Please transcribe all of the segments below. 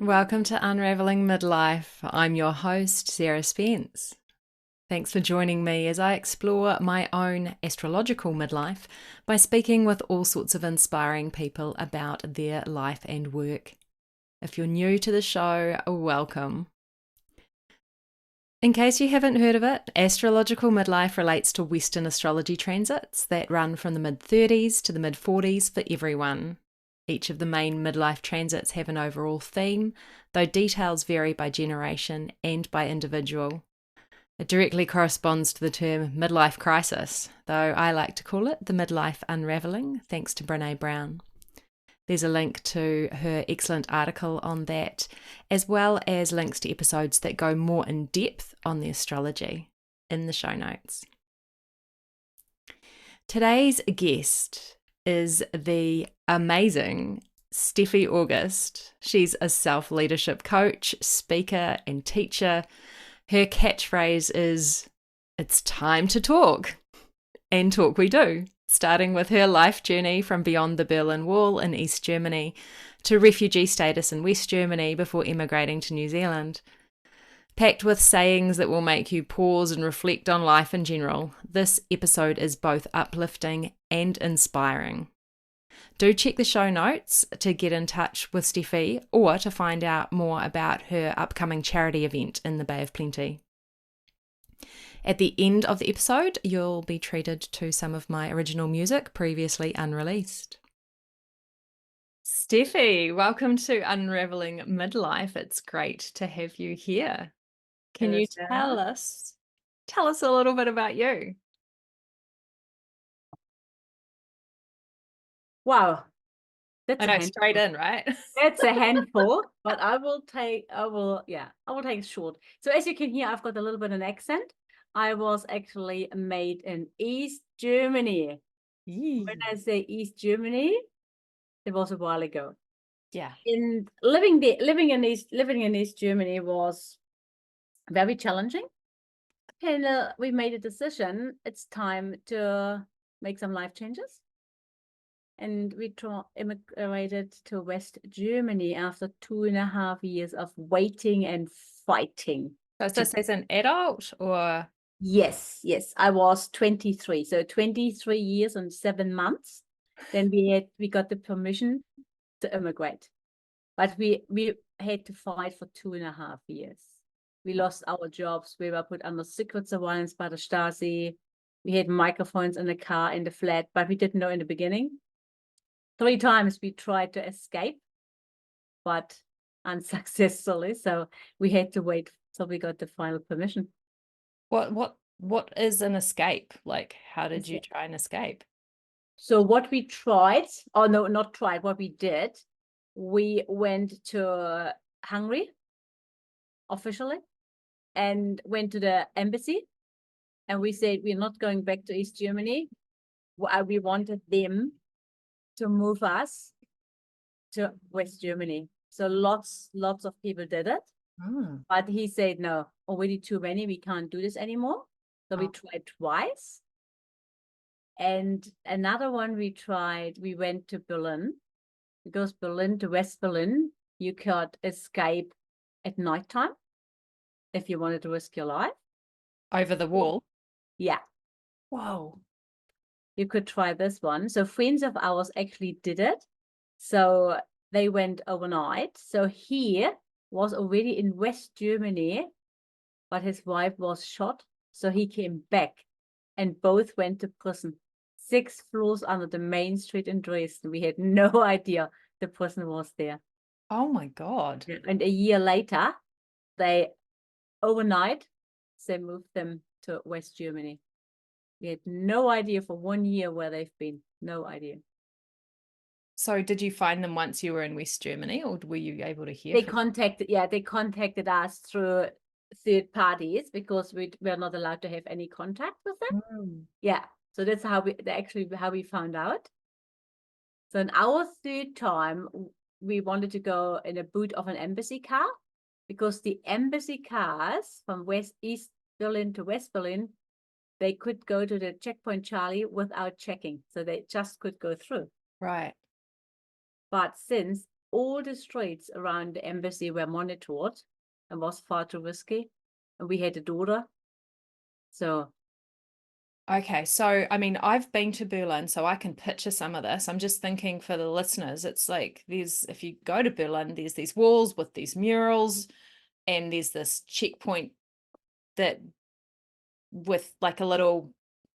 Welcome to Unraveling Midlife. I'm your host, Sarah Spence. Thanks for joining me as I explore my own astrological midlife by speaking with all sorts of inspiring people about their life and work. If you're new to the show, welcome. In case you haven't heard of it, astrological midlife relates to Western astrology transits that run from the mid-30s to the mid-40s for everyone. Each of the main midlife transits have an overall theme, though details vary by generation and by individual. It directly corresponds to the term midlife crisis, though I like to call it the midlife unraveling, thanks to Brené Brown. There's a link to her excellent article on that, as well as links to episodes that go more in depth on the astrology in the show notes. Today's guest is the amazing Steffi August. She's a self-leadership coach, speaker, and teacher. Her catchphrase is, "It's time to talk." And talk we do, starting with her life journey from beyond the Berlin Wall in East Germany to refugee status in West Germany before immigrating to New Zealand. Packed with sayings that will make you pause and reflect on life in general, this episode is both uplifting and inspiring. Do check the show notes to get in touch with Steffi or to find out more about her upcoming charity event in the Bay of Plenty. At the end of the episode, you'll be treated to some of my original music previously unreleased. Steffi, welcome to Unraveling Midlife. It's great to have you here. Can you tell us a little bit about you? Wow, that's I know, straight in, right? That's a handful, but I will take it short. So as you can hear, I've got a little bit of an accent. I was actually made in East Germany. When I say East Germany, it was a while ago. Yeah. In living in East Germany was very challenging. And we made a decision. It's time to make some life changes. And we immigrated to West Germany after 2.5 years of waiting and fighting. So is this as an adult or? Yes. I was 23. So 23 years and 7 months. Then we got the permission to immigrate. But we had to fight for 2.5 years. We lost our jobs. We were put under secret surveillance by the Stasi. We had microphones in the car, in the flat, but we didn't know in the beginning. 3 times we tried to escape, but unsuccessfully. So we had to wait till we got the final permission. What is an escape? Like, how did you try and escape? So what we tried, oh no, not tried, what we did, we went to Hungary officially and went to the embassy. And we said, we're not going back to East Germany. We wanted them to move us to West Germany. So lots of people did it. But he said, no, already too many. We can't do this anymore. So we tried twice. And another one we tried, we went to Berlin. Because Berlin to West Berlin, you could escape at nighttime if you wanted to risk your life. Over the wall? Yeah. Whoa. You could try this one. So friends of ours actually did it. So they went overnight. So he was already in West Germany, but his wife was shot. So he came back and both went to prison. 6 floors under the main street in Dresden. We had no idea the prison was there. Oh my God. And a year later, they moved them to West Germany. We had no idea for 1 year where they've been. No idea. So did you find them once you were in West Germany, or were you able to hear They from contacted us through third parties because we're not allowed to have any contact with them. Yeah. So that's how we found out. So in our third time, we wanted to go in a boot of an embassy car because the embassy cars from East Berlin to West Berlin, they could go to the checkpoint Charlie without checking. So they just could go through. Right. But since all the streets around the embassy were monitored and was far too risky. And we had a daughter. So Okay, so I mean, I've been to Berlin, so I can picture some of this. I'm just thinking for the listeners, it's like if you go to Berlin, there's these walls with these murals, and there's this checkpoint that with like a little,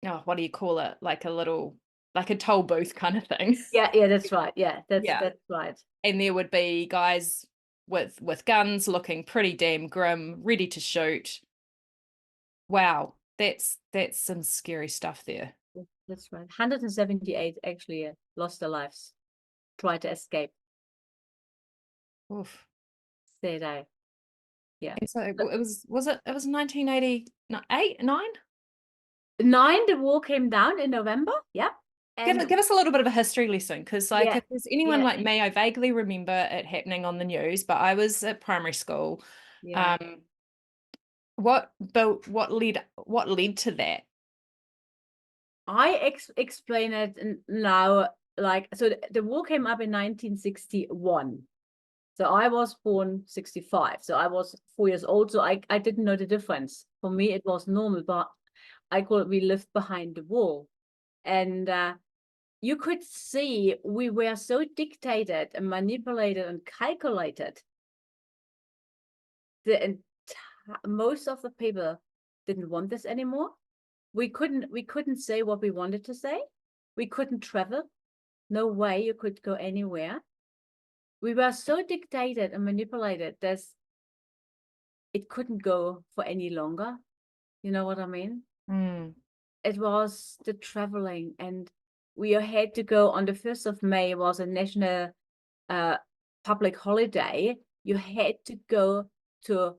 oh, what do you call it? Like a toll booth kind of thing. yeah, that's right. Yeah, that's Yeah. right. And there would be guys with guns looking pretty damn grim, ready to shoot. Wow, that's some scary stuff there. That's right. 178 actually lost their lives, tried to escape. Oof. Said I. Yeah. And so But it was 1988, 9? 9, the wall came down in November. Yeah. And Give us a little bit of a history lesson, because like yeah, if there's anyone yeah, like me, I vaguely remember it happening on the news, but I was at primary school. yeah. Um, what led to that? I explain it now. Like, so the wall came up in 1961. So I was born 65. So I was 4 years old. So I didn't know the difference. For me, it was normal, but I call it we lived behind the wall. And you could see we were so dictated and manipulated and calculated. Most of the people didn't want this anymore. We couldn't say what we wanted to say. We couldn't travel. No way you could go anywhere. We were so dictated and manipulated that it couldn't go for any longer. You know what I mean? Mm. It was the traveling, and we had to go on the 1st of May was a national public holiday. You had to go to,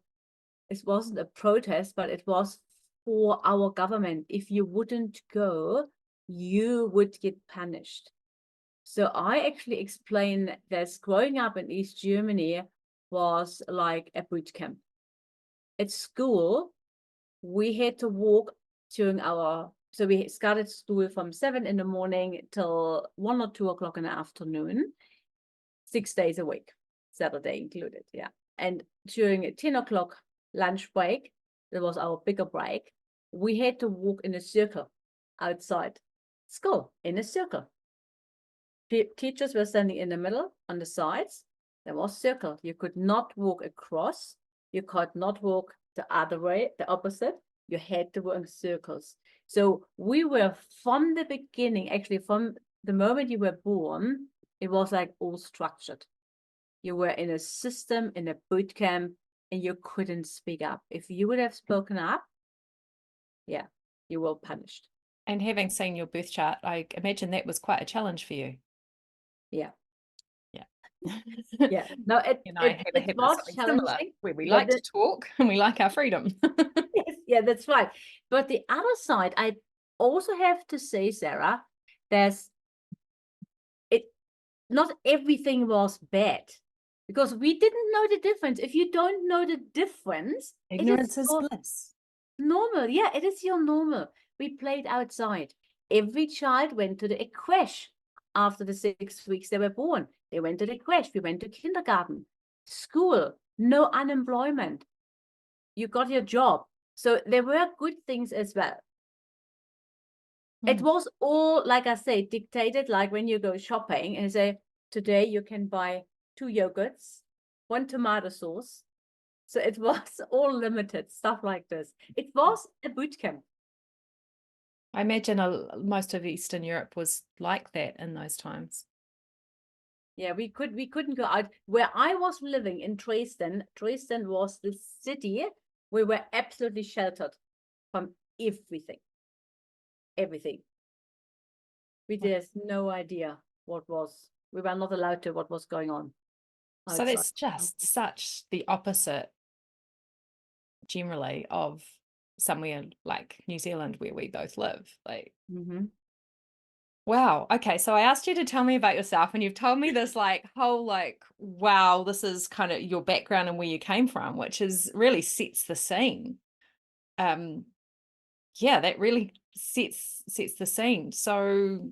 it wasn't a protest, but it was for our government. If you wouldn't go, you would get punished. So I actually explained that growing up in East Germany was like a boot camp. At school, we had to walk during so we started school from 7 in the morning till 1 or 2 o'clock in the afternoon, 6 days a week, Saturday included. Yeah. And during a 10 o'clock lunch break, that was our bigger break, we had to walk in a circle outside school, in a circle. Teachers were standing in the middle, on the sides. There was a circle. You could not walk across. You could not walk the other way, the opposite. You had to walk in circles. So we were from the beginning, actually from the moment you were born, it was like all structured. You were in a system, in a boot camp, and you couldn't speak up. If you would have spoken up, yeah, you were punished. And having seen your birth chart, I imagine that was quite a challenge for you. Yeah. Yeah. Yeah. No, it was something similar challenging. where we Yeah, like to talk and we like our freedom. yes, yeah, that's right. But the other side, I also have to say, Sarah, there's not everything was bad, because we didn't know the difference. If you don't know the difference, Ignorance it is is bliss. normal. Yeah, it is your normal. We played outside. Every child went to the creche after the 6 weeks they were born. They went to the creche. We went to kindergarten, school, no unemployment. You got your job. So there were good things as well. It was all, like I say, dictated, like when you go shopping and say, today you can buy 2 yogurts, 1 tomato sauce. So it was all limited, stuff like this. It was a boot camp. I imagine most of Eastern Europe was like that in those times. Yeah, we couldn't go out. Where I was living in Dresden, Dresden was the city we were absolutely sheltered from everything. Everything. We just no idea we were not allowed to what was going on outside. So that's just such the opposite generally of somewhere like New Zealand where we both live. Like, wow. Okay. So I asked you to tell me about yourself, and you've told me this like whole like, wow, this is kind of your background and where you came from, which is really sets the scene. Yeah, that really sets the scene. So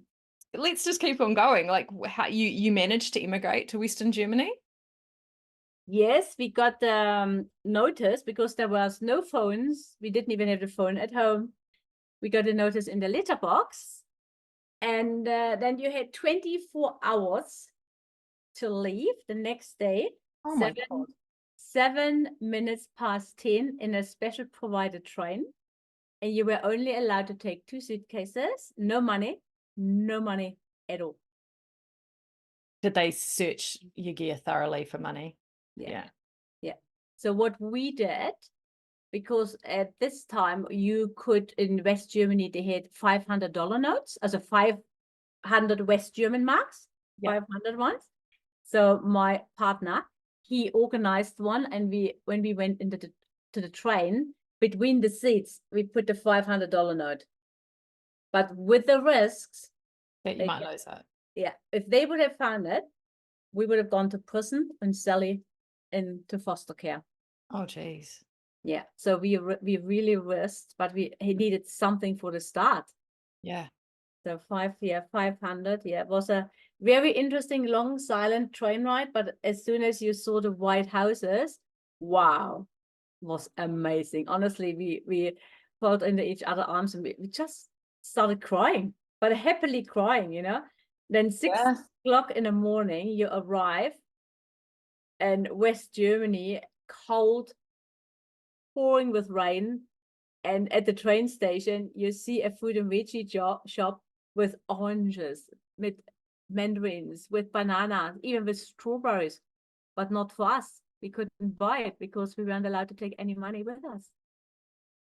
let's just keep on going. Like how you managed to immigrate to Western Germany? Yes, we got notice because there was no phones. We didn't even have the phone at home. We got a notice in the letterbox, and then you had 24 hours to leave the next day. Oh my God. 7 minutes past 10 in a special provided train, and you were only allowed to take 2 suitcases. No money at all. Did they search your gear thoroughly for money? Yeah. So what we did, because at this time you could, in West Germany, they had $500 notes, also 500 West German marks, Yeah. 500 ones. So my partner, he organized one, and when we went into the train, between the seats, we put the $500 note. But with the risks That you might lose it. Yeah, if they would have found it, we would have gone to prison and Sally into foster care. Oh, geez. Yeah, so we really risked, but he needed something for the start. Yeah. So 500. Yeah, it was a very interesting, long, silent train ride. But as soon as you saw the white houses, wow, it was amazing. Honestly, we felt into each other's arms, and we just started crying, but happily crying, you know. Then 6 o'clock in the morning, you arrive in West Germany, cold, pouring with rain. And at the train station, you see a fruit and veggie shop with oranges, with mandarins, with bananas, even with strawberries, but not for us. We couldn't buy it because we weren't allowed to take any money with us.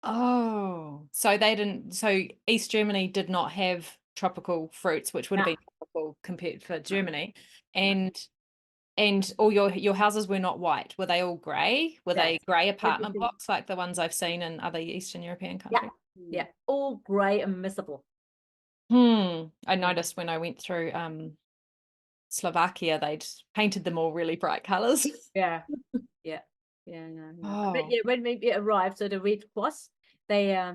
Oh, so they didn't. So East Germany did not have tropical fruits, which would have been tropical compared for Germany, and all your houses were not white. Were they all grey? Were they grey apartment blocks like the ones I've seen in other Eastern European countries? Yeah, all grey and miserable. I noticed when I went through Slovakia, they'd painted them all really bright colours. Yeah. But yeah, when we arrived, so the Red Cross, they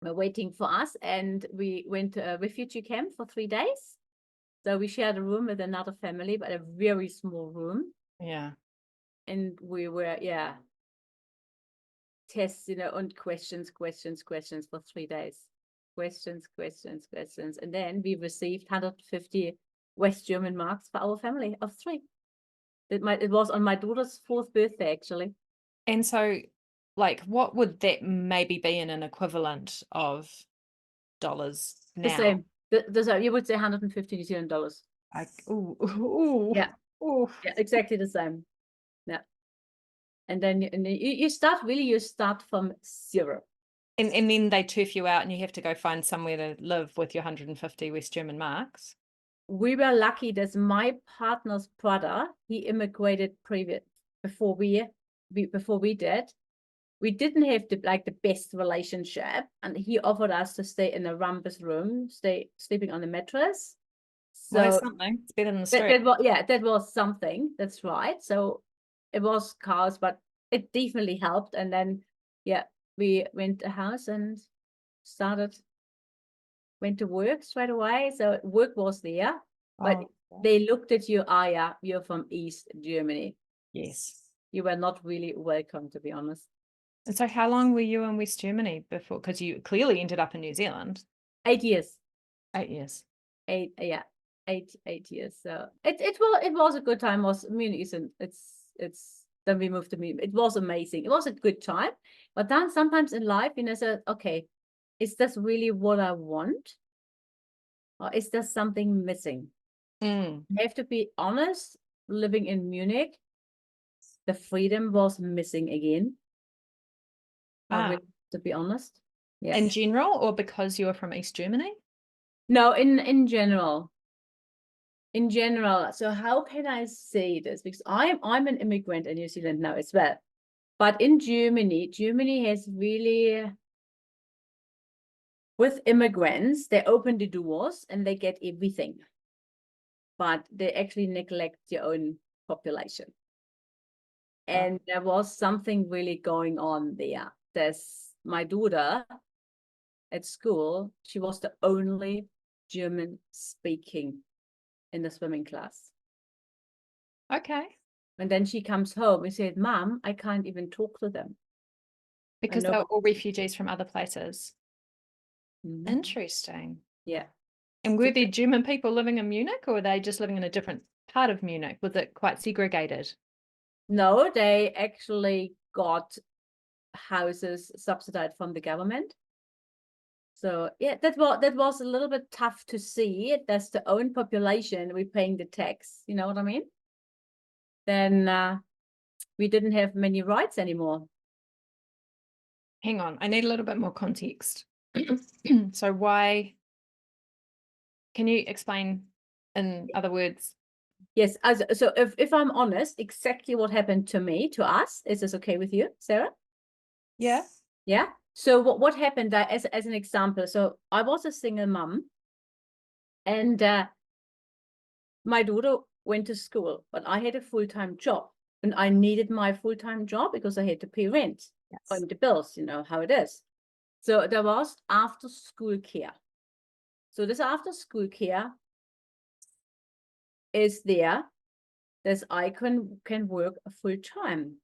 were waiting for us, and we went to a refugee camp for 3 days. So we shared a room with another family, but a very small room. Yeah. And we were, tests, and questions for 3 days. Questions. And then we received 150 West German marks for our family of 3. It was on my daughter's 4th birthday, actually. And so, like, what would that maybe be in an equivalent of dollars now? The same. You would say 150 New Zealand dollars. Yeah, exactly the same. Yeah. And then you start from zero. And then they turf you out and you have to go find somewhere to live with your 150 West German marks. We were lucky that my partner's brother, he immigrated before we did. We didn't have the best relationship, and he offered us to stay in a rumpus room, sleeping on the mattress. So that's something. It's better than the street. That was something. That's right. So it was chaos, but it definitely helped. And then we went to house and went to work straight away. So work was there, but they looked at you. You're from East Germany. Yes. You were not really welcome, to be honest. And so how long were you in West Germany before? Because you clearly ended up in New Zealand. 8 years. 8 years. 8 years. So it was a good time. Munich isn't. It's then we moved to Munich. It was amazing. It was a good time. But then sometimes in life, said, okay, is this really what I want? Or is there something missing? I have to be honest, living in Munich, the freedom was missing again. To be honest. Yes. In general, or because you were from East Germany? No, in general. In general. So how can I say this? Because I'm an immigrant in New Zealand now as well. But in Germany has really, with immigrants, they open the doors and they get everything. But they actually neglect their own population. And there was something really going on there. My daughter at school, she was the only German speaking in the swimming class. Okay. And then she comes home and said, Mom, I can't even talk to them. Because know. they're all refugees from other places. Mhm. Interesting. Yeah. And were there German people living in Munich, or were they just living in a different part of Munich? Was it quite segregated? No, they actually got houses subsidized from the government. So yeah, that was a little bit tough to see. That's the own population. We're paying the tax. You know what I mean? Then we didn't have many rights anymore. Hang on, I need a little bit more context. So why? Can you explain in other words? Yes. So if I'm honest, exactly what happened to us, is this okay with you, Sarah? Yeah. Yeah. So what happened as an example? So I was a single mom, and my daughter went to school, but I had a full-time job, and I needed my full-time job because I had to pay rent and the bills. You know how it is. So there was after school care. So this after school care is there that I can work full time,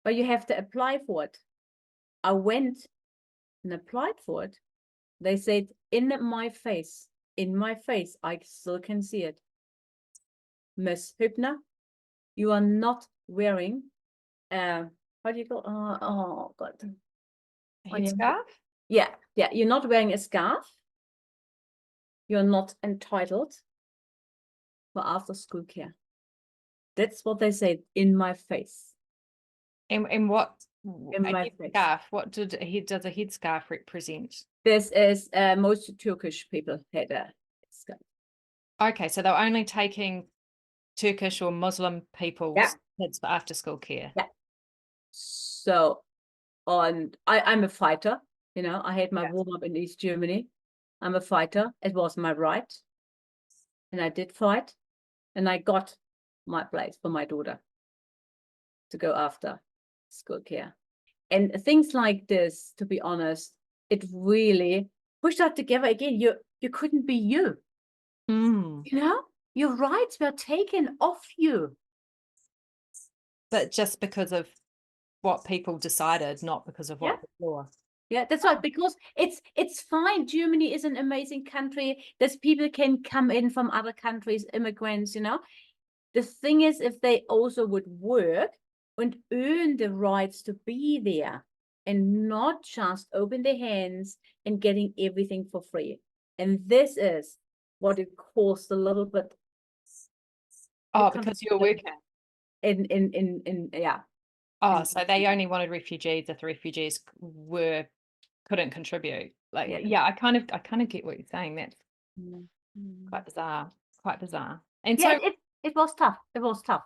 but you have to apply for it. I went and applied for it. They said in my face, I still can see it. Miss Hübner, you are not wearing how do you call oh God. A headscarf? Yeah, you're not wearing a scarf. You're not entitled for after school care. That's what they said in my face. And what In a my face. headscarf? What does a headscarf represent? This is most Turkish people had a scarf. Okay, so they're only taking Turkish or Muslim people's kids for after school care. Yeah. So I'm a fighter, you know, I had my warm-up in East Germany. I'm a fighter. It was my right. And I did fight. And I got my place for my daughter to go after school care. And things like this, to be honest, it really pushed us together again. You couldn't be you. You know, your rights were taken off you. But just because of what people decided, not because of what the law. Yeah, that's right. Because it's fine. Germany is an amazing country. There's people can come in from other countries, immigrants, you know. The thing is, if they also would work and earn the rights to be there and not just open their hands and getting everything for free. And this is what it caused a little bit. Oh, because you're working. In yeah. Oh, so they only wanted refugees if the refugees couldn't contribute. Like, yeah, I kind of get what you're saying. That's quite bizarre. Quite bizarre. And yeah, so it was tough. It was tough.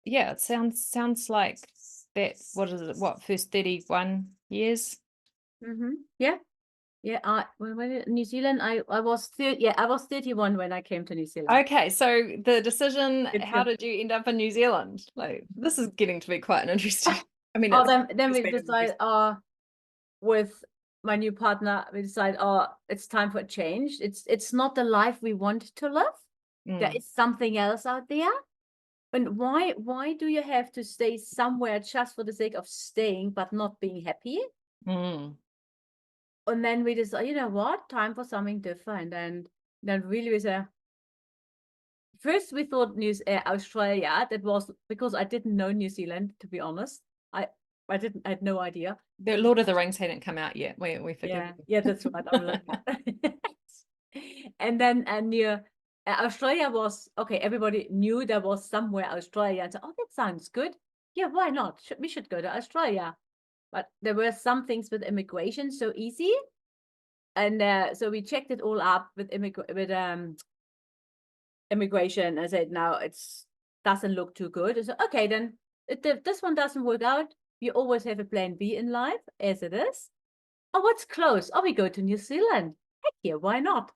Yeah, it sounds like that. What is it? What, first 31 years? Yeah. Yeah, when New Zealand, I was 30, yeah, I was 31 when I came to New Zealand. Okay, so the decision, how did you end up in New Zealand? Like, this is getting to be quite an interesting. I mean, then we decided, with my new partner, we decided, it's time for a change. It's not the life we want to live. There is something else out there. And why do you have to stay somewhere just for the sake of staying but not being happy? And then we decided, you know what, time for something different. And then really we said, first we thought Australia. That was because I didn't know New Zealand, to be honest. I had no idea. The Lord of the Rings hadn't come out yet. We forget. Yeah, that's right. I'm like and then Australia was okay. Everybody knew there was somewhere Australia. And so, that sounds good. Yeah, why not? We should go to Australia. But there were some things with immigration so easy, and so we checked it all up with immigration. I said, no, doesn't look too good. I said, okay, then if this one doesn't work out, you always have a plan B in life, as it is. Oh, what's close? Oh, we go to New Zealand. Heck yeah, why not?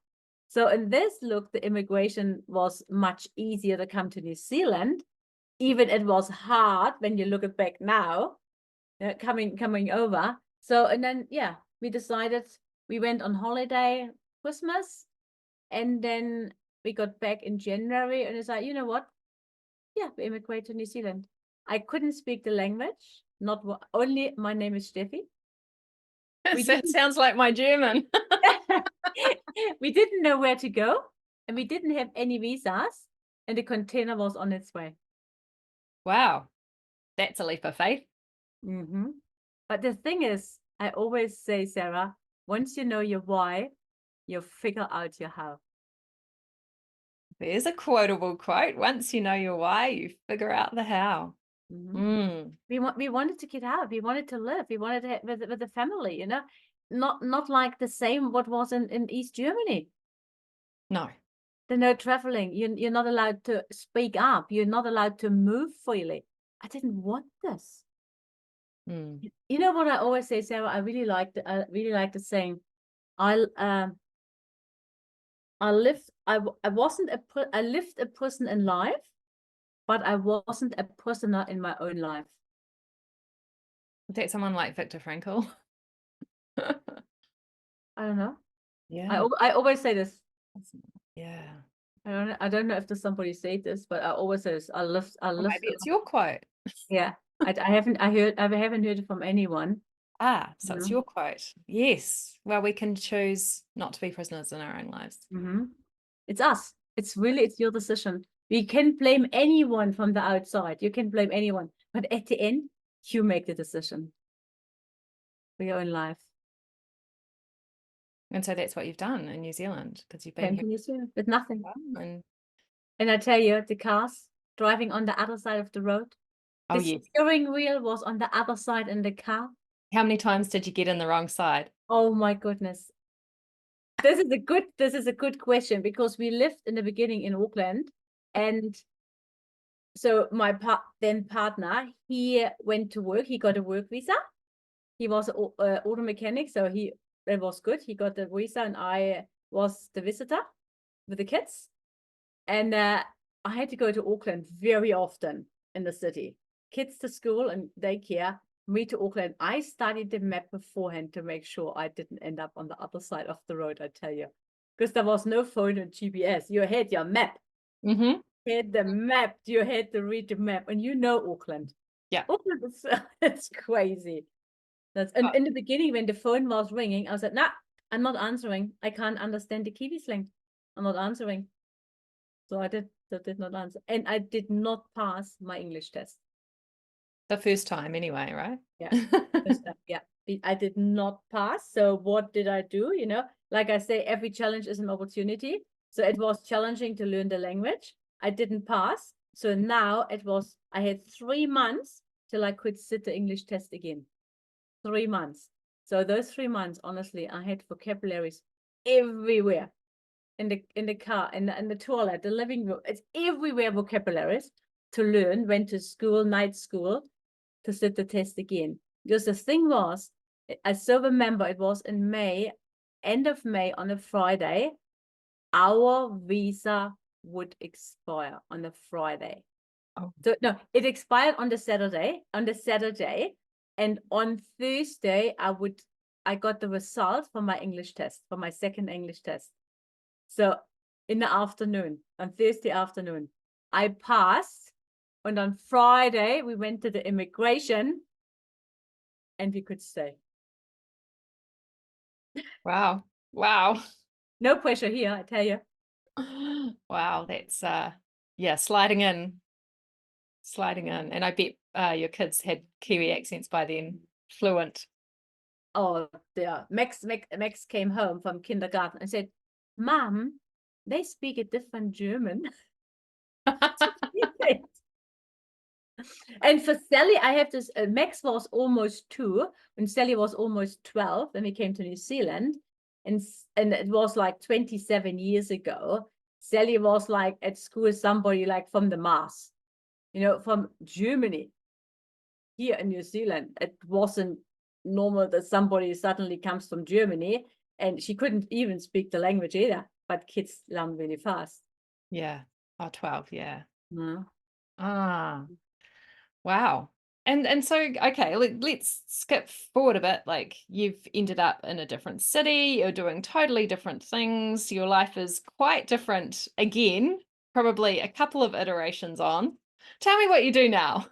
So in this look, the immigration was much easier to come to New Zealand. Even it was hard when you look at back now, coming over. So, and then, yeah, we decided, we went on holiday Christmas. And then we got back in January, and it's like, you know what? Yeah, we immigrated to New Zealand. I couldn't speak the language, not only my name is Steffi. We That didn't, sounds like my German. we didn't know where to go, and we didn't have any visas, and the container was on its way. Wow, that's a leap of faith. But the thing is, I always say, Sarah, once you know your why, you'll figure out your how. There's a quotable quote. Once you know your why, you figure out the how. We wanted to get out. We wanted to live. We wanted to have with the family, you know, not like the same what was in East Germany. No. There's no traveling. You're not allowed to speak up. You're not allowed to move freely. I didn't want this. You know what I always say, Sarah? I really like the saying. I lived a person in life, but I wasn't a prisoner in my own life. Is that someone like Viktor Frankl? I don't know. Yeah. I always say this. Yeah. I don't know if there's somebody say this, but I always say this. Well, maybe it's your quote. Yeah. I haven't heard it from anyone. So it's your quote. Yes. Well, we can choose not to be prisoners in our own lives. It's us. It's your decision. We can blame anyone from the outside. You can blame anyone, but at the end, you make the decision for your own life. And so that's what you've done in New Zealand, because you've been Came here to New Zealand with nothing. and I tell you, the cars driving on the other side of the road. Oh, the yes. steering wheel was on the other side in the car. How many times did you get in the wrong side? Oh my goodness. This is a good question, because we lived in the beginning in Auckland, and so my partner, he went to work. He got a work visa. He was an auto mechanic, so it was good. He got the visa, and I was the visitor with the kids. And I had to go to Auckland very often in the city. Kids to school and daycare, me to Auckland. I studied the map beforehand to make sure I didn't end up on the other side of the road, I tell you. Because there was no phone and GPS. You had your map. You had the map. You had to read the map. And you know Auckland. Yeah. Auckland is it's crazy. And in the beginning, when the phone was ringing, I was like, nah, I'm not answering. I can't understand the Kiwi slang. I'm not answering. So I did not answer. And I did not pass my English test. The first time anyway, right? Yeah. Yeah. I did not pass. So what did I do? You know, like I say, every challenge is an opportunity. So it was challenging to learn the language. I didn't pass. So now I had 3 months till I could sit the English test again. 3 months. So those 3 months, honestly, I had vocabularies everywhere. In the car, in the toilet, the living room. It's everywhere vocabularies to learn. Went to school, night school, to sit the test again. Because the thing was, I still remember it was in May, end of May on a Friday, our visa would expire on a Friday. Oh. So no, it expired on the Saturday, and on Thursday I got the result for my English test, for my second English test. So in the afternoon, on Thursday afternoon, I passed. And on Friday, we went to the immigration and we could stay. Wow. Wow. No pressure here, I tell you. Wow, that's sliding in. And I bet your kids had Kiwi accents by then, fluent. Oh, yeah. Max came home from kindergarten and said, Mom, they speak a different German. And for Sally, I have this, Max was almost 2 and Sally was almost 12 when we came to New Zealand. And it was like 27 years ago. Sally was like at school, somebody like from the Mars, you know, from Germany. Here in New Zealand, it wasn't normal that somebody suddenly comes from Germany, and she couldn't even speak the language either, but kids learn really fast. Yeah. Oh, 12, yeah. Mm. Ah. Wow. And so, okay, let's skip forward a bit. Like, you've ended up in a different city, you're doing totally different things, your life is quite different again, probably a couple of iterations on. Tell me what you do now.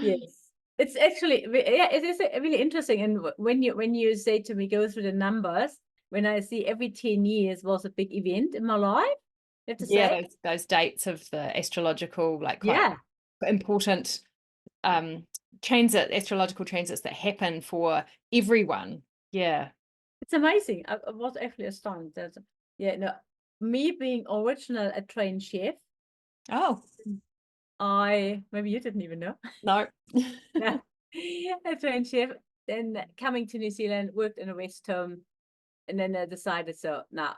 Yes. It's actually, yeah, it is really interesting. And when you say to me, go through the numbers, when I see every 10 years was a big event in my life, I have to Yeah, say, those dates of the astrological, like quite yeah, important astrological transits that happen for everyone. Yeah. it's amazing. I was actually astonished. Yeah, no, me being original a trained chef, Oh, maybe you didn't even know. no. Yeah, a trained chef. Then coming to New Zealand, worked in a rest home, and then I decided, so no,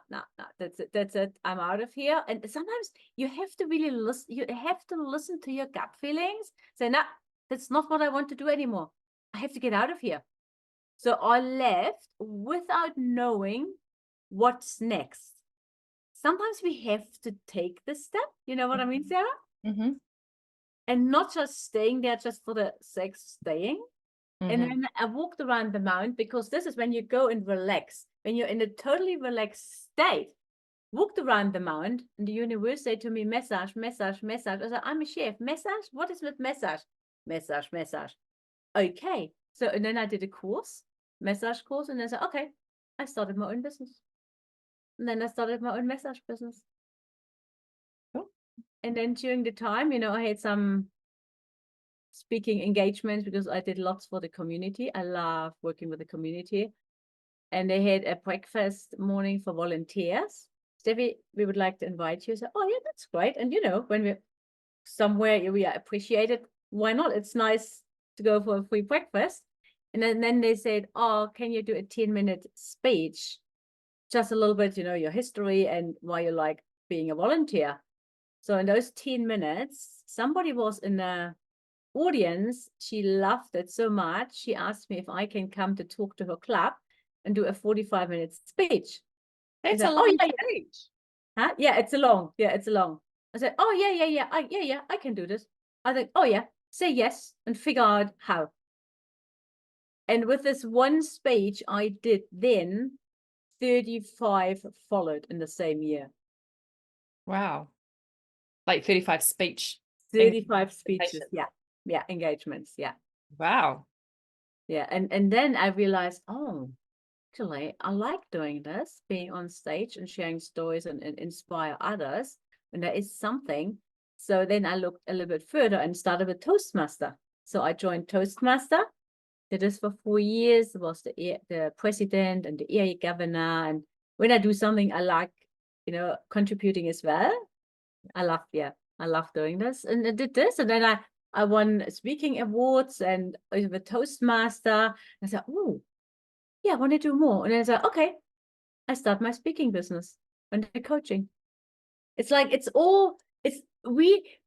that's it. I'm out of here. And sometimes you have to really listen. You have to listen to your gut feelings. Say, no, that's not what I want to do anymore. I have to get out of here. So I left without knowing what's next. Sometimes we have to take this step. You know what I mean, Sarah? Mm-hmm. And not just staying there just for the sake of staying. And Mm-hmm. then I walked around the mount, because this is when you go and relax. When you're in a totally relaxed state, walked around the mount, and the universe said to me, massage, massage, massage. I said, I'm a chef. Massage? What is with massage? Massage, massage. Okay. So, and then I did a course, massage course, and I said, okay, I started my own business. And then I started my own massage business. Cool. And then during the time, I had some speaking engagements because I did lots for the community. I love working with the community. And they had a breakfast morning for volunteers. Steffi, we would like to invite you. So, oh yeah, that's great. And when we're somewhere we are appreciated, why not? It's nice to go for a free breakfast. And then they said, oh, can you do a 10-minute speech? Just a little bit, your history and why you like being a volunteer. So in those 10 minutes, somebody was in the audience. She loved it so much. She asked me if I can come to talk to her club and do a 45-minute speech. I That's a said, oh long yeah, speech. yeah. Huh? Yeah, it's a long. Yeah, it's a long. I said, oh yeah. I can do this. I think, oh yeah, say yes and figure out how. And with this one speech I did then, 35 followed in the same year. Wow. Like 35 speech 35 speeches. presentations. Yeah. Yeah. Engagements. Yeah. Wow. Yeah. And then I realized, oh, actually, I like doing this, being on stage and sharing stories and inspire others. And there is something. So then I looked a little bit further and started with Toastmaster. So I joined Toastmaster, did this for 4 years, was the president and the area governor. And when I do something I like, contributing as well. I love doing this. And I did this. And then I won speaking awards and the Toastmaster. I said, oh, yeah, I want to do more. And I said, okay, I start my speaking business and the coaching. It's like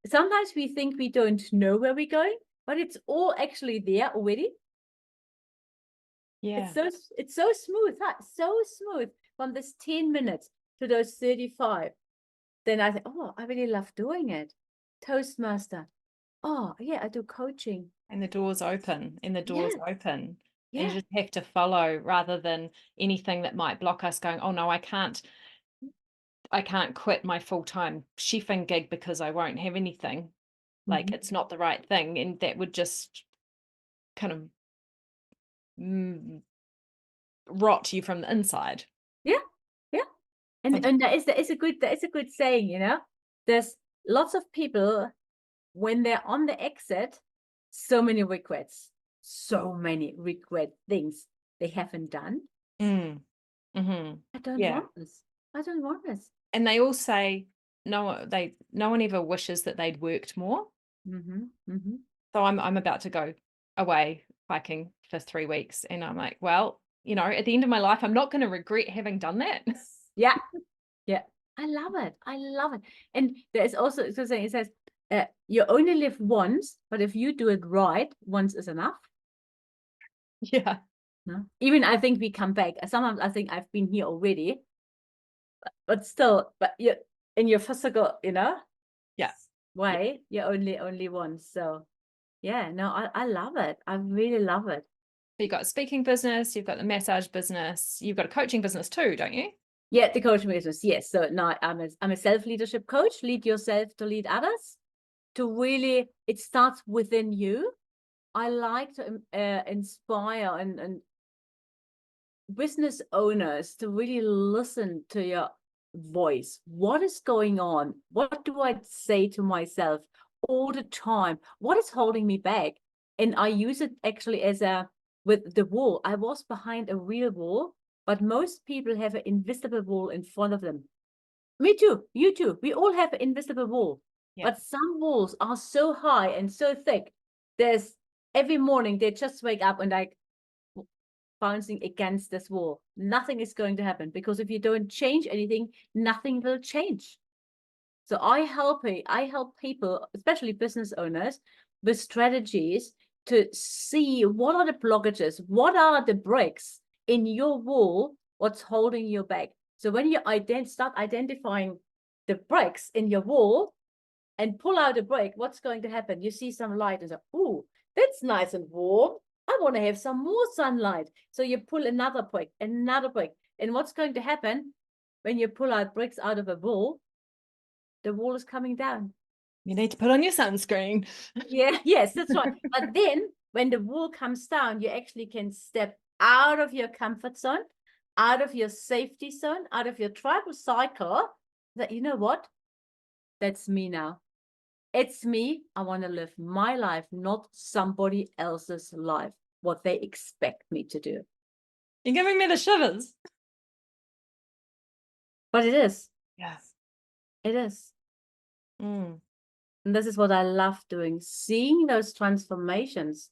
sometimes we think we don't know where we're going, but it's all actually there already. Yeah. It's so smooth, huh? So smooth from this 10 minutes to those 35. Then I think, oh, I really love doing it. Toastmaster. Oh, yeah, I do coaching. And the door's open, and the door's Yeah, open. And you yeah. just have to follow rather than anything that might block us going, oh no, I can't quit my full-time chefing gig because I won't have anything. Like, it's not the right thing. And that would just kind of rot you from the inside. Yeah, yeah. And there is a good saying, there's lots of people when they're on the exit, so many regret things they haven't done. Mm. Mm-hmm. I don't Yeah. want this. I don't want this. And they all say no one ever wishes that they'd worked more. So I'm about to go away hiking for 3 weeks, and I'm like, well, at the end of my life, I'm not going to regret having done that. Yeah, yeah. I love it. I love it. And there's also something, it says, you only live once, but if you do it right, once is enough. Yeah. No? Even I think we come back. Sometimes I think I've been here already, but still, but you in your physical, Yeah. way, you're only once. So Yeah, no, I love it. I really love it. You've got a speaking business, you've got the massage business, you've got a coaching business too, don't you? Yeah, the coaching business. Yes. So now I'm a self-leadership coach. Lead yourself to lead others. To really, it starts within you. I like to inspire and business owners to really listen to your voice. What is going on? What do I say to myself all the time? What is holding me back? And I use it actually as a with the wall. I was behind a real wall, but most people have an invisible wall in front of them. Me too. You too. We all have an invisible wall, Yeah. but some walls are so high and so thick. There's every morning they just wake up and like bouncing against this wall. Nothing is going to happen because if you don't change anything, nothing will change. So I help people, especially business owners, with strategies to see what are the blockages, what are the bricks in your wall, what's holding you back. So when you start identifying the bricks in your wall and pull out a brick, what's going to happen? You see some light and say, "Ooh, that's nice and warm. I want to have some more sunlight." So you pull another brick, another brick. And what's going to happen when you pull out bricks out of a wall? The wall is coming down. You need to put on your sunscreen. Yeah, yes, that's right. But then when the wall comes down, you actually can step out of your comfort zone, out of your safety zone, out of your tribal cycle. That, you know what? That's me now. It's me. I want to live my life, not somebody else's life, what they expect me to do. You're giving me the shivers. But it is. Yes. It is. Mm. And this is what I love doing, seeing those transformations.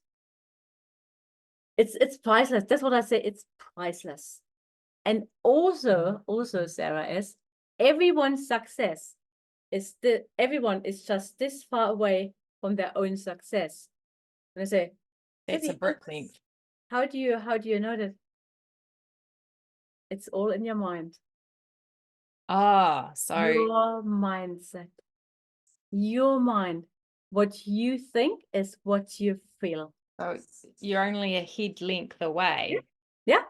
It's priceless. That's what I say. It's priceless. And also, Sarah, is everyone's success everyone is just this far away from their own success. And I say, That's a Steffi, brick length. how do you know that? It's all in your mind. Ah, so Your mindset. Your mind. What you think is what you feel. so you're only a head length Yeah. away Yeah.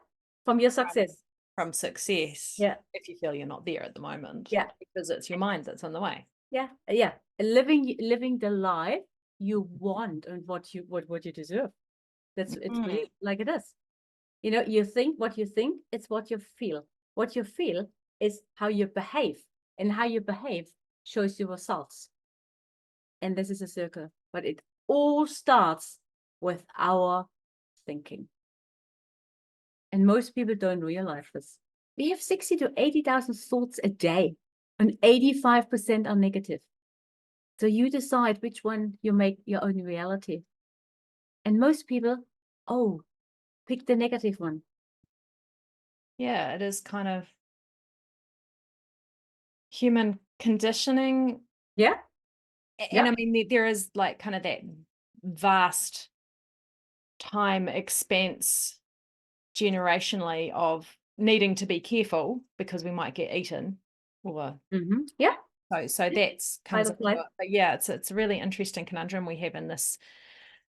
From your from, success. from success Yeah. if you feel you're not there at the moment, Yeah. because it's your mind that's on the way. Yeah. Yeah. Living the life you want and what you deserve. It's Mm. really like it is. You know, you think what you think, it's what you feel. What you feel is how you behave, and how you behave shows you results. And this is a circle, but it all starts with our thinking. And most people don't realize this. We have 60 to 80,000 thoughts a day, and 85% are negative. So you decide which one you make your own reality. And most people, oh, pick the negative one. Yeah, it is kind of human conditioning. Yeah. And Yeah. I mean, there is like kind of that vast time expense generationally of needing to be careful because we might get eaten, or Yeah. so that's Part comes of into life. it. But yeah, it's a really interesting conundrum we have in this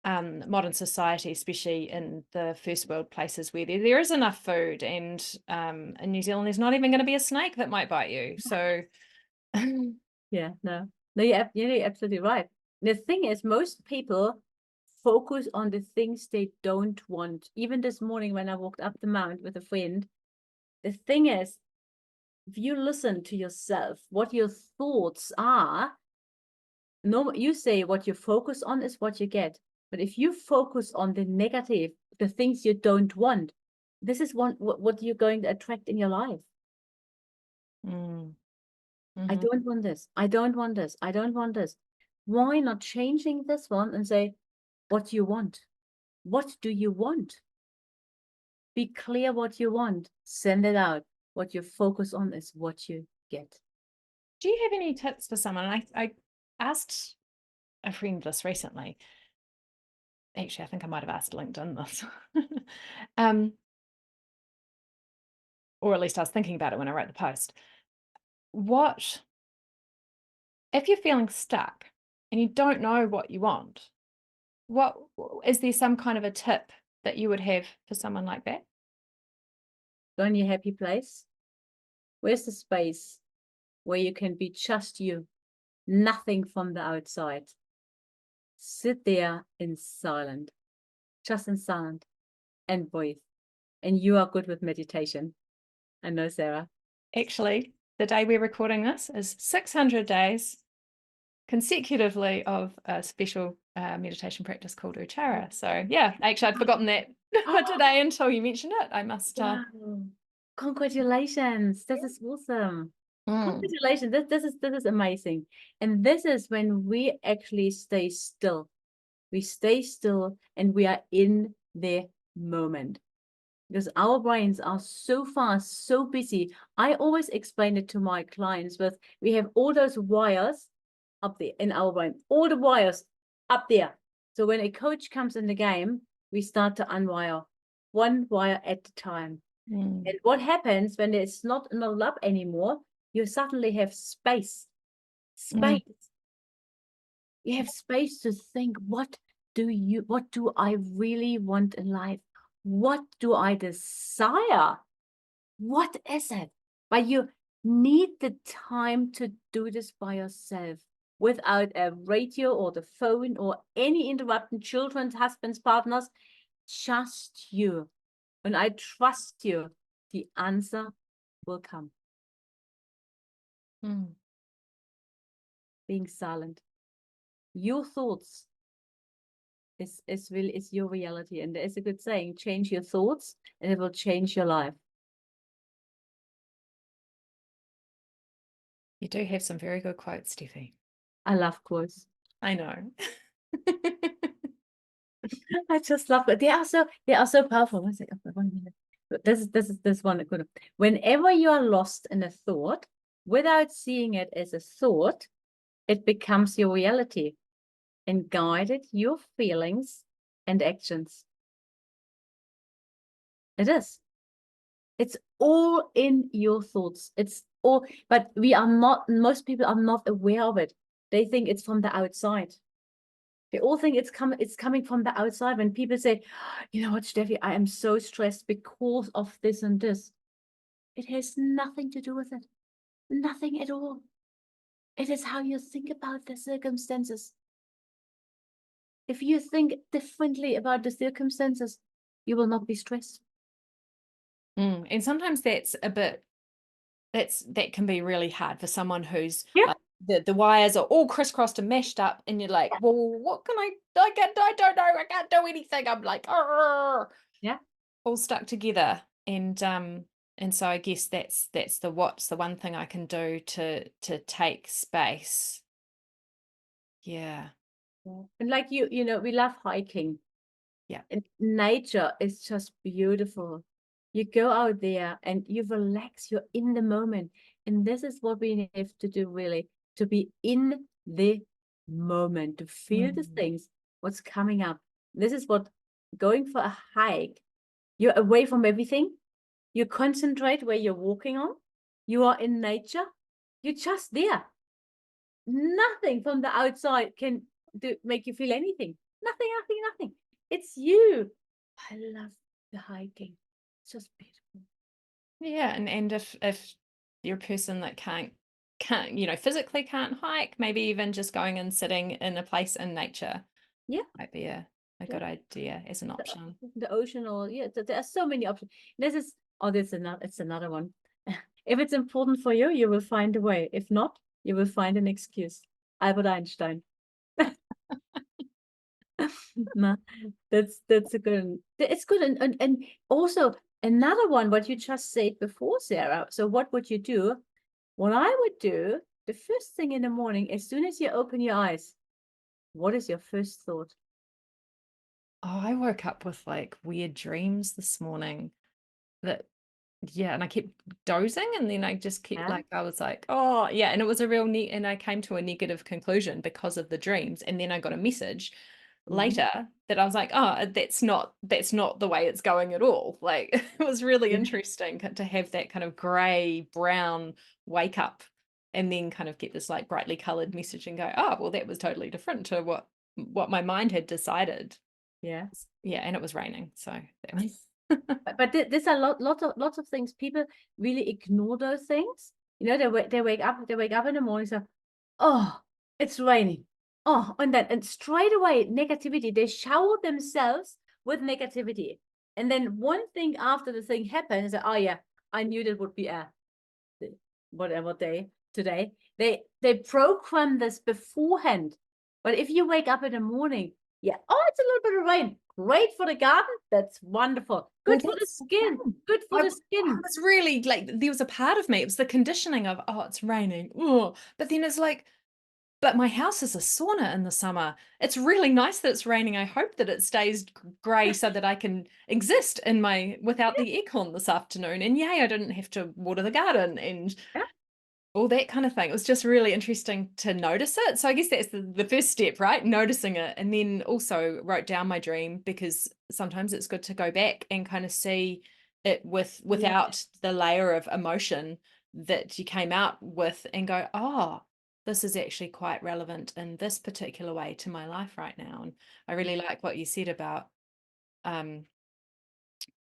modern society, especially in the first world places where there is enough food, and in New Zealand there's not even going to be a snake that might bite you. So Yeah, no, you're absolutely right. The thing is, most people focus on the things they don't want. Even this morning when I walked up the mount with a friend, the thing is, if you listen to yourself, what your thoughts are, no, you say what you focus on is what you get. But if you focus on the negative, the things you don't want, this is what you're going to attract in your life. mm, I mhm. don't want this. I don't want this. I don't want this. Why not changing this one and say, what do you want? What do you want? Be clear what you want. Send it out. What you focus on is what you get. Do you have any tips for someone? I asked a friend this recently. Actually, I think I might have asked LinkedIn this. um, or at least I was thinking about it when I wrote the post. What if you're feeling stuck and you don't know what you want? what is there some kind of a tip that you would have for someone like that? Go in your happy place. Where's the space where you can be just you, nothing from the outside? Sit there in silence, just in silence, and breathe. And you are good with meditation. I know, Sarah. Actually, the day we're recording this is 600 days consecutively of a special meditation practice called Uchara. So yeah, actually I'd forgotten that today until you mentioned it. I must Wow. Congratulations. This is awesome. Mm. Congratulations. This is amazing. And this is when we actually stay still. We stay still and we are in the moment. Because our brains are so fast, so busy. I always explain it to my clients with we have all those wires up there in our brain, all the wires up there. So when a coach comes in the game, we start to unwire one wire at a time. Mm. And what happens when it's not up anymore? You suddenly have space. Mm. Space. You have space to think, what do I really want in life? What do I desire? What is it? But you need the time to do this by yourself without a radio or the phone or any interrupting children's, husbands, partners, just you. When I trust you, the answer will come. Mm. Being silent. Your thoughts is your reality. And there's a good saying, change your thoughts and it will change your life. You do have some very good quotes, Steffi. I love quotes. I know. I just love it. They are so powerful. One second, 1 minute. This one good. Whenever you are lost in a thought, without seeing it as a thought, it becomes your reality and guided your feelings and actions. It is. It's all in your thoughts. It's all, but most people are not aware of it. They think it's from the outside. They all think it's coming from the outside. When people say, you know what, Steffi, I am so stressed because of this and this. It has nothing to do with it. Nothing at all. It is how you think about the circumstances. If you think differently about the circumstances, you will not be stressed. And sometimes that's a bit that can be really hard for someone who's Yeah. like the wires are all crisscrossed and mashed up, and you're like, well, what can I don't know, I can't do anything. I'm like, "Arr," Yeah. all stuck together. And so I guess that's what's the one thing I can do to take space. Yeah. And like we love hiking. Yeah. And nature is just beautiful. You go out there and you relax, you're in the moment. And this is what we have to do really, to be in the moment, to feel the Mm. things, what's coming up. This is what going for a hike, you're away from everything. You concentrate where you're walking on. You are in nature. You're just there. Nothing from the outside can make you feel anything. Nothing, nothing, nothing. It's you. I love the hiking. It's just beautiful. Yeah, and if you're a person that can't physically can't hike, maybe even just going and sitting in a place in nature Yeah, might be a yeah. good idea as an option. The ocean, or yeah, there are so many options. This is it's another one. If it's important for you, you will find a way. If not, you will find an excuse. Albert Einstein. No, that's a good one. It's good, and also another one, what you just said before, Sarah. So what would you do? What I would do, the first thing in the morning, as soon as you open your eyes, what is your first thought? Oh, I woke up with like weird dreams this morning that yeah, and I kept dozing, and then I just kept Yeah. like I was like, oh yeah, and it was a real and I came to a negative conclusion because of the dreams, and then I got a message Mhm. later that I was like, oh, that's not the way it's going at all. Like it was really Yeah. interesting to have that kind of gray brown wake up and then kind of get this like brightly colored message and go, oh, well, that was totally different to what what my mind had decided. Yeah. Yeah, and it was raining, so that was But there's a lots of things. People really ignore those things. You know, they wake up in the morning, so, oh, it's raining. Oh, and straight away negativity. They shower themselves with negativity, and then one thing after the thing happens, oh yeah, I knew that would be a whatever day today. They program this beforehand. But if you wake up in the morning, yeah, oh, it's a little bit of rain. Great for the garden. That's wonderful. well, Good for the that's skin. Good for I the skin. was really like, there was a part of me, it was the conditioning of, oh, it's raining. Oh, but then it's like, but my house is a sauna in the summer. It's really nice that it's raining. I hope that it stays grey so that I can exist in my without the aircon this afternoon. And yay, I didn't have to water the garden and Yeah. all that kind of thing. It was just really interesting to notice it. So I guess that's the first step, right? Noticing it. And then also wrote down my dream, because sometimes it's good to go back and kind of see it without the layer of emotion that you came out with and go, oh, this is actually quite relevant in this particular way to my life right now. And I really like what you said about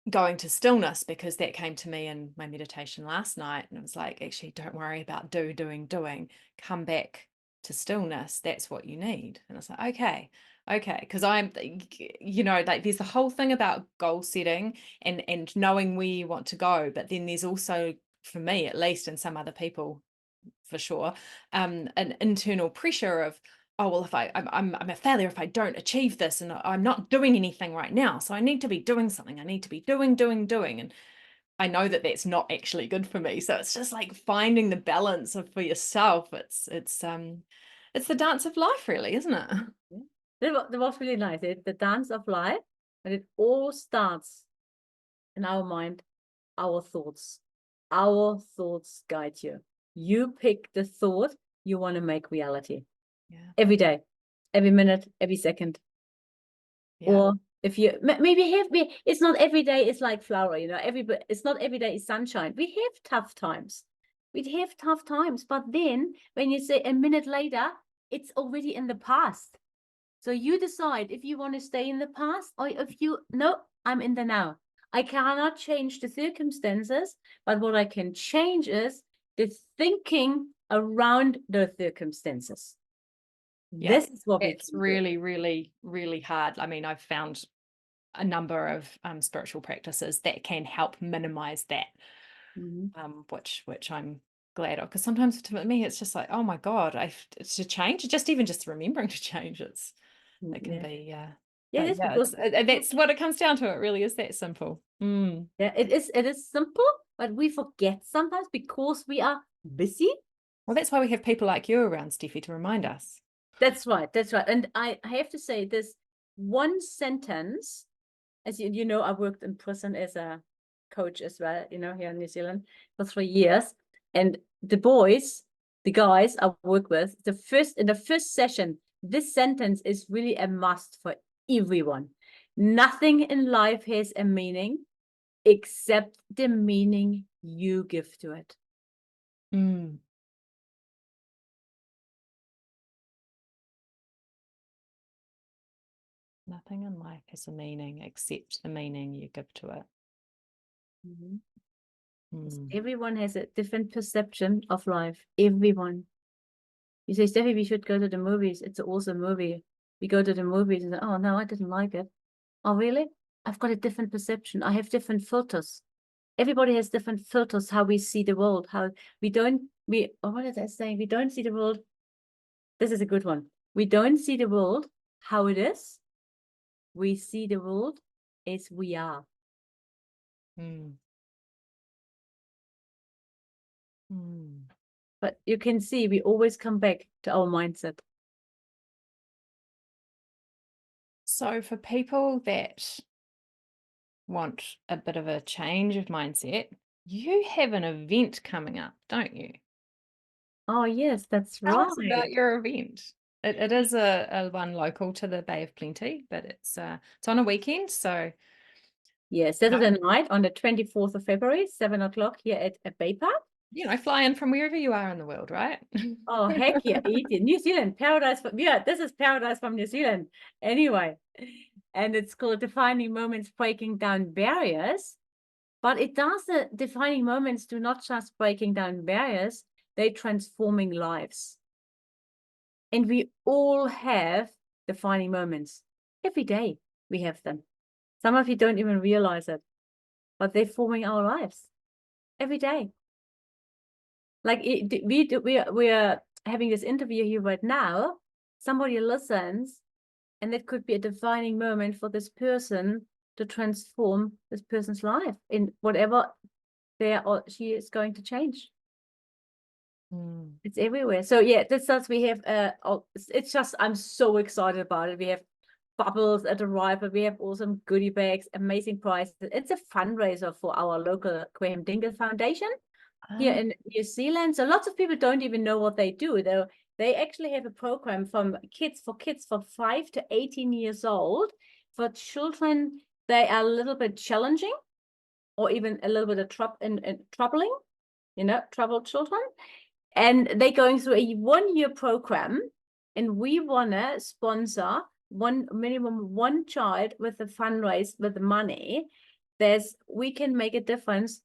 going to stillness, because that came to me in my meditation last night, and it was like, actually, don't worry about doing, come back to stillness. That's what you need. And it's like, okay, because I'm, you know, like there's the whole thing about goal setting and knowing where you want to go, but then there's also, for me at least, and some other people for sure, an internal pressure of, oh, well, if I'm a failure if I don't achieve this, and I'm not doing anything right now, so I need to be doing something. I need to be doing, and I know that that's not actually good for me. So it's just like finding the balance of for yourself. It's the dance of life, really, isn't it? That was really nice. The dance of life, and it all starts in our mind, our thoughts. Our thoughts guide you. You pick the thought you want to make reality. Yeah. Every day, every minute, every second. Yeah. Or if you maybe it's not every day is like flower, you know, it's not every day is sunshine. We have tough times. We have tough times, but then when you say a minute later, it's already in the past. So you decide if you want to stay in the past, or if you, no, I'm in the now. I cannot change the circumstances, but what I can change is the thinking around those circumstances. Yeah, This is what we it's can do. really, really, really hard. I mean, I've found a number of spiritual practices that can help minimize that, which I'm glad of, because sometimes to me it's just like, oh my God, it's to change, just remembering to change, it can be Yeah, it but is yeah, because that's what it comes down to. It really is that simple. yeah, it is simple, but we forget sometimes because we are busy. Well, that's why we have people like you around, Steffi, to remind us. That's right. That's right. And I have to say this one sentence, as you know, I worked in prison as a coach as well, you know, here in New Zealand for 3 years. And the guys I work with, in the first session, this sentence is really a must for everyone. Nothing in life has a meaning except the meaning you give to it. Nothing in life has a meaning except the meaning you give to it. Everyone has a different perception of life. Everyone. You say, Steffi, we should go to the movies. It's an awesome movie. We go to the movies and say, oh no, I didn't like it. Oh really? I've got a different perception. I have different filters. Everybody has different filters how we see the world. How what is that saying? We don't see the world. This is a good one. We don't see the world how it is. We see the world as we are. But you can see we always come back to our mindset. So for people that want a bit of a change of mindset, you have an event coming up, don't you? Oh yes, that's Tell right. us about your event. It is a one local to the Bay of Plenty, but it's on a weekend, so yes, Saturday night on the 24th of February, 7 o'clock here at a Bay Park. fly in from wherever you are in the world, right? Oh, heck yeah, easy. New Zealand, paradise. Yeah, this is paradise from New Zealand. Anyway, and it's called Defining Moments, Breaking Down Barriers. But it does, the defining moments do not just breaking down barriers, they transforming lives. And we all have defining moments. Every day we have them. Some of you don't even realize it, but they're forming our lives every day. Like we are having this interview here right now. Somebody listens, and that could be a defining moment for this person to transform this person's life in whatever they or she is going to change. It's everywhere. So yeah, that's we have. It's just I'm so excited about it. We have bubbles at arrival. We have awesome goodie bags, amazing prizes. It's a fundraiser for our local Graham Dingle Foundation here in New Zealand. So lots of people don't even know what they do. They actually have a program from kids for 5 to 18 years old for children. They are a little bit challenging, or even a little bit of troubling, troubled children. And they're going through a 1-year program, and we want to sponsor minimum one child with the fundraise with the money. We can make a difference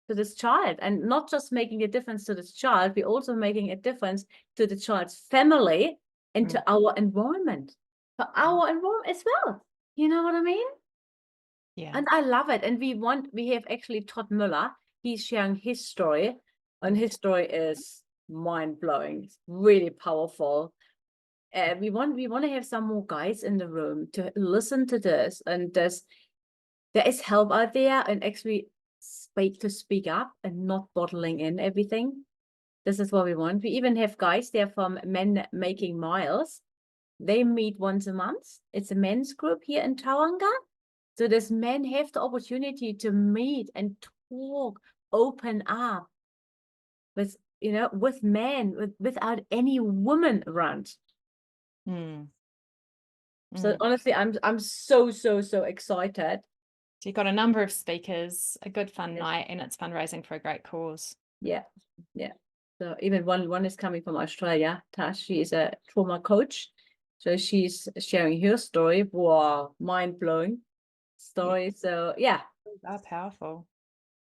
to this child, and not just making a difference to this child, we're also making a difference to the child's family and to our environment, for our environment as well. You know what I mean? Yeah. And I love it. And we have actually Todd Muller. He's sharing his story, and his story is mind-blowing. It's really powerful. We want to have some more guys in the room to listen to this, and there is help out there, and actually speak up and not bottling in everything. This is what we want. We even have guys there from Men Making Miles. They meet once a month. It's a men's group here in Tauranga. So this men have the opportunity to meet and talk, open up with men, without any woman around. So honestly, I'm so excited. So you've got a number of speakers, a good fun night, and it's fundraising for a great cause. Yeah. So even one is coming from Australia. Tash, she is a trauma coach. So she's sharing her story. Wow, mind-blowing story. So yeah. Those are powerful.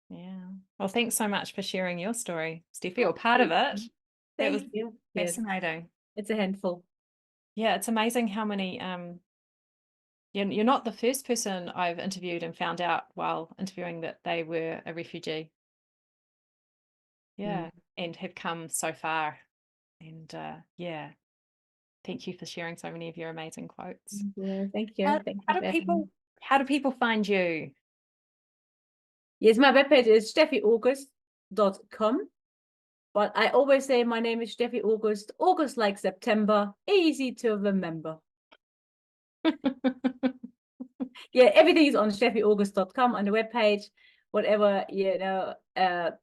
Yeah. Well, thanks so much for sharing your story, Steffi, or part of it. That was fascinating. It's a handful. Yeah, it's amazing how many you're not the first person I've interviewed and found out while interviewing that they were a refugee. Yeah, and have come so far. And thank you for sharing so many of your amazing quotes. Yeah, thank you. How do people find you? Yes, my webpage is steffiaugust.com. But I always say my name is Steffi August. August like September, easy to remember. Yeah, everything is on steffiaugust.com on the webpage. Whatever,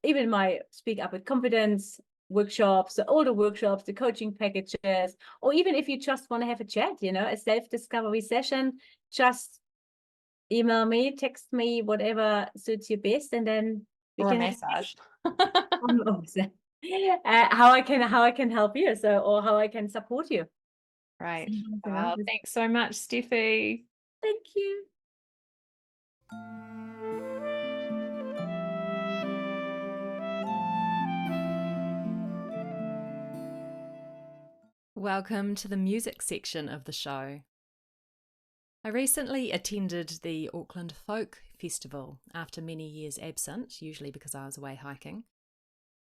even my Speak Up with Confidence workshops, all the workshops, the coaching packages, or even if you just want to have a chat, a self-discovery session, just email me, text me, whatever suits you best, and then we can massage. How I can help you, or how I can support you. Right. Wow, thanks so much, Steffi. Thank you. Welcome to the music section of the show. I recently attended the Auckland Folk Festival after many years absent, usually because I was away hiking.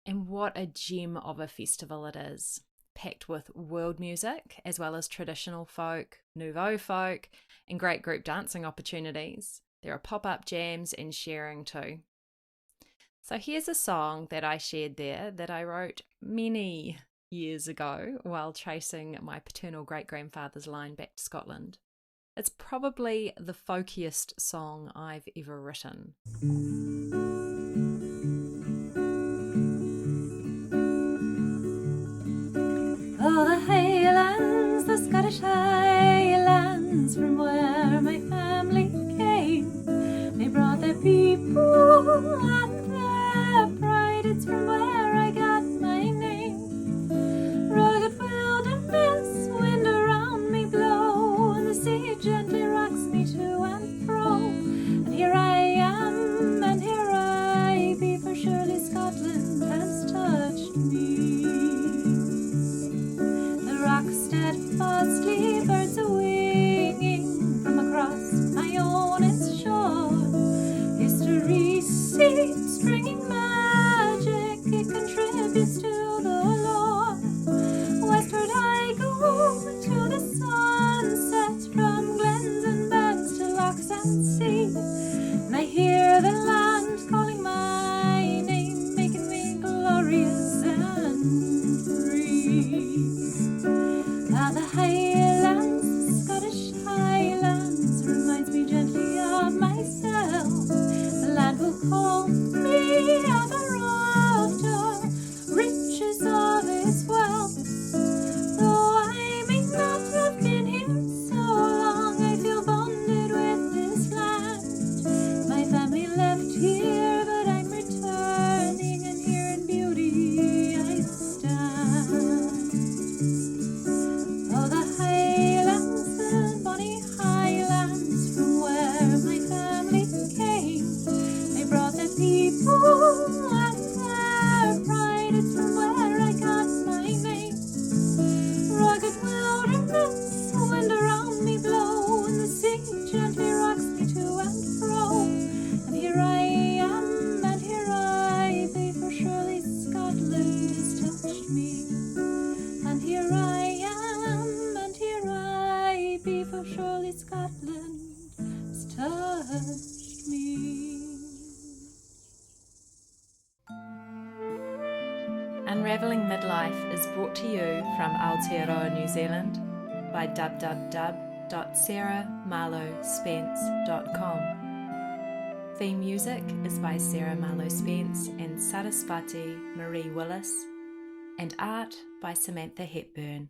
And what a gem of a festival it is, packed with world music as well as traditional folk, nouveau folk, and great group dancing opportunities. There are pop-up jams and sharing too. So here's a song that I shared there that I wrote many years ago while tracing my paternal great-grandfather's line back to Scotland. It's probably the folkiest song I've ever written. Oh, the Highlands, the Scottish Highlands, from where my family came. They brought their people and their pride. It's it's from where I got my name. Rugged wilderness, wind around me blow, and the sea gently rocks me to and fro. And here I am, and here I be, for surely Scotland has touched me. The rocks steadfastly, birds are winging from across my own its shore. History seems stringing magic, it contributes to the lore. Westward I go to the sunsets, from glens and bends to lochs and sea. And I hear the land calling my name, making me glorious and free. Ah, the Highlands, the Scottish Highlands, reminds me gently of myself. The land will call me ever after, riches of its wealth. Though I may not have been here so long, I feel bonded with this land. My family left here, but I'm returning, and here in beauty I stand. Oh, the Highlands, the bonny Highlands, from where my family came. They brought their people and their pride, it's from where I got my name. Rugged wilderness, wind around me blow, and the sea gently rocks me to and fro. And here I am, and here I be, for surely Scotland has touched me. And here I am, and here I be, for surely Scotland has touched me. Unraveling Midlife is brought to you from Aotearoa, New Zealand by www.sarahmarlowespence.com. Theme music is by Sarah Marlowe Spence and Sarasvati Marie Willis, and art by Samantha Hepburn.